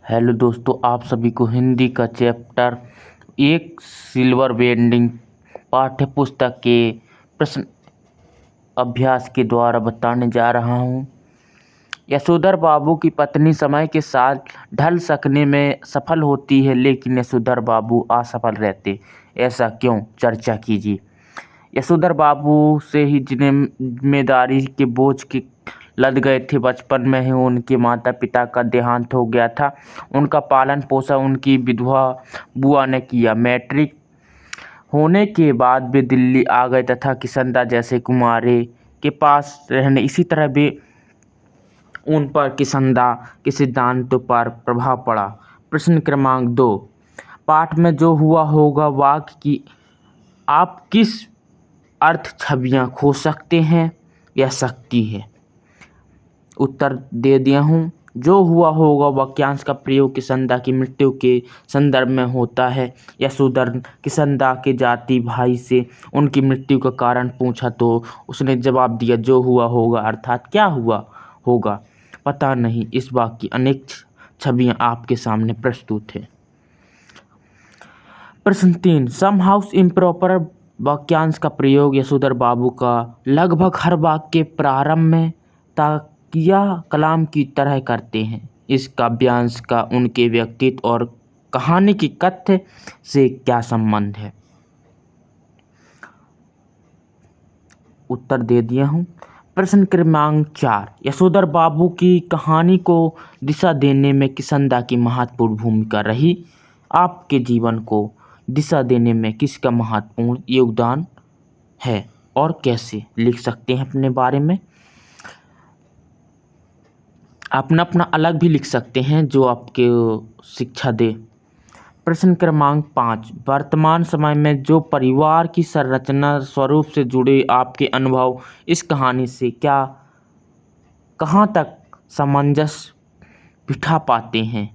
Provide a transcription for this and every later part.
Hello दोस्तों, आप सभी को हिंदी का चैप्टर एक सिल्वर बेंडिंग पाठ्य पुस्तक के प्रश्न अभ्यास के द्वारा बताने जा रहा हूँ। यशोधर बाबू की पत्नी समय के साथ ढल सकने में सफल होती है, लेकिन यशोधर बाबू असफल रहते। ऐसा क्यों? चर्चा कीजिए। यशोधर बाबू से ही जिम्मेदारी के बोझ के लद गए थे। बचपन में ही उनके माता पिता का देहांत हो गया था। उनका पालन पोषण उनकी विधवा बुआ ने किया। मैट्रिक होने के बाद वे दिल्ली आ गए तथा किशनदा जैसे कुमारे के पास रहने। इसी तरह वे उन पर किशनदा के सिद्धांतों पर प्रभाव पड़ा। प्रश्न क्रमांक 2, पाठ में जो हुआ होगा वाक्य की आप किस अर्थ छवियां खो सकते हैं या सकती है? उत्तर दे दिया हूँ। जो हुआ होगा वाक्यांश का प्रयोग किशनदा की मृत्यु के संदर्भ में होता है। यशोधर किशनदा के जाति भाई से उनकी मृत्यु का कारण पूछा तो उसने जवाब दिया जो हुआ होगा, अर्थात क्या हुआ होगा पता नहीं। इस वाक्य की अनेक छवियां आपके सामने प्रस्तुत है। प्रश्न 3, सम हाउस इम्प्रॉपर वाक्यांश का प्रयोग यशोधर बाबू का लगभग हर वाक्य के प्रारंभ में ताकिया कलाम की तरह करते हैं। इस काव्यांश का उनके व्यक्तित्व और कहानी की कथ्य से क्या संबंध है? उत्तर दे दिया हूँ। प्रश्न क्रमांक 4, यशोधर बाबू की कहानी को दिशा देने में किशनदा की महत्वपूर्ण भूमिका रही। आपके जीवन को दिशा देने में किसका महत्वपूर्ण योगदान है और कैसे? लिख सकते हैं अपने बारे में। अपना अपना अलग भी लिख सकते हैं जो आपके शिक्षा दे। प्रश्न क्रमांक 5, वर्तमान समय में जो परिवार की संरचना स्वरूप से जुड़े आपके अनुभव इस कहानी से क्या कहाँ तक सामंजस्य बिठा पाते हैं?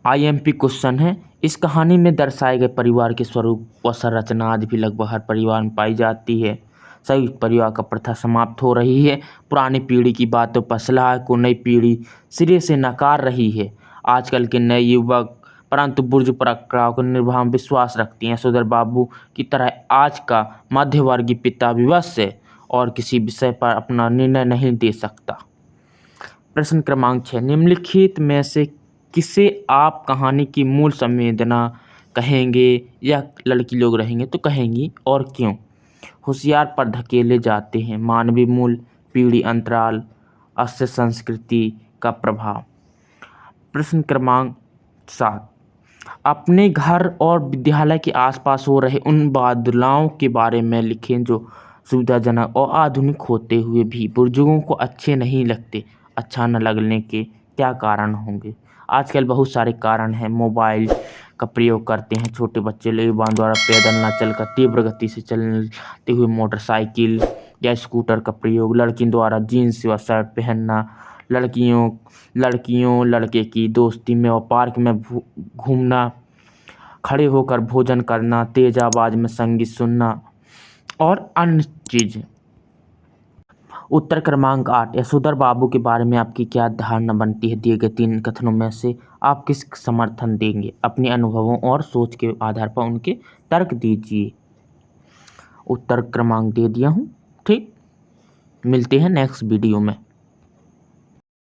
IMP क्वेश्चन है। इस कहानी में दर्शाए गए परिवार के स्वरूप व संरचना आज भी लगभग हर परिवार में पाई जाती है। संयुक्त परिवार का प्रथा समाप्त हो रही है। पुरानी पीढ़ी की बातों पर सलाह को नई पीढ़ी सिरे से नकार रही है। आजकल के नए युवक परंतु बुर्ज परंपराओं को निर्भर विश्वास रखती हैं। यशोधर बाबू की तरह आज का मध्यवर्गीय पिता विवश है और किसी विषय पर अपना निर्णय नहीं दे सकता। प्रश्न क्रमांक 6, निम्नलिखित में से किसे आप कहानी की मूल संवेदना कहेंगे या लड़की लोग रहेंगे तो कहेंगी और क्यों? होशियार पर धकेले जाते हैं। मानवीय मूल, पीढ़ी अंतराल, अस्य संस्कृति का प्रभाव। प्रश्न क्रमांक 7, अपने घर और विद्यालय के आसपास हो रहे उन बदलावों के बारे में लिखें जो सुविधाजनक और आधुनिक होते हुए भी बुजुर्गों को अच्छे नहीं लगते। अच्छा न लगने के क्या कारण होंगे? आजकल बहुत सारे कारण हैं। मोबाइल का प्रयोग करते हैं छोटे बच्चे लोग द्वारा, पैदल न चलकर तीव्र गति से चलते हुए मोटरसाइकिल या स्कूटर का प्रयोग, लड़कियों द्वारा जीन्स व शर्ट पहनना, लड़कियों लड़के की दोस्ती में और पार्क में घूमना, खड़े होकर भोजन करना, तेज आवाज में संगीत सुनना और अन्य चीजें। उत्तर क्रमांक 8, यशोधर बाबू के बारे में आपकी क्या धारणा बनती है? दिए गए 3 कथनों में से आप किस समर्थन देंगे? अपने अनुभवों और सोच के आधार पर उनके तर्क दीजिए। उत्तर क्रमांक दे दिया हूँ। ठीक, मिलते हैं नेक्स्ट वीडियो में।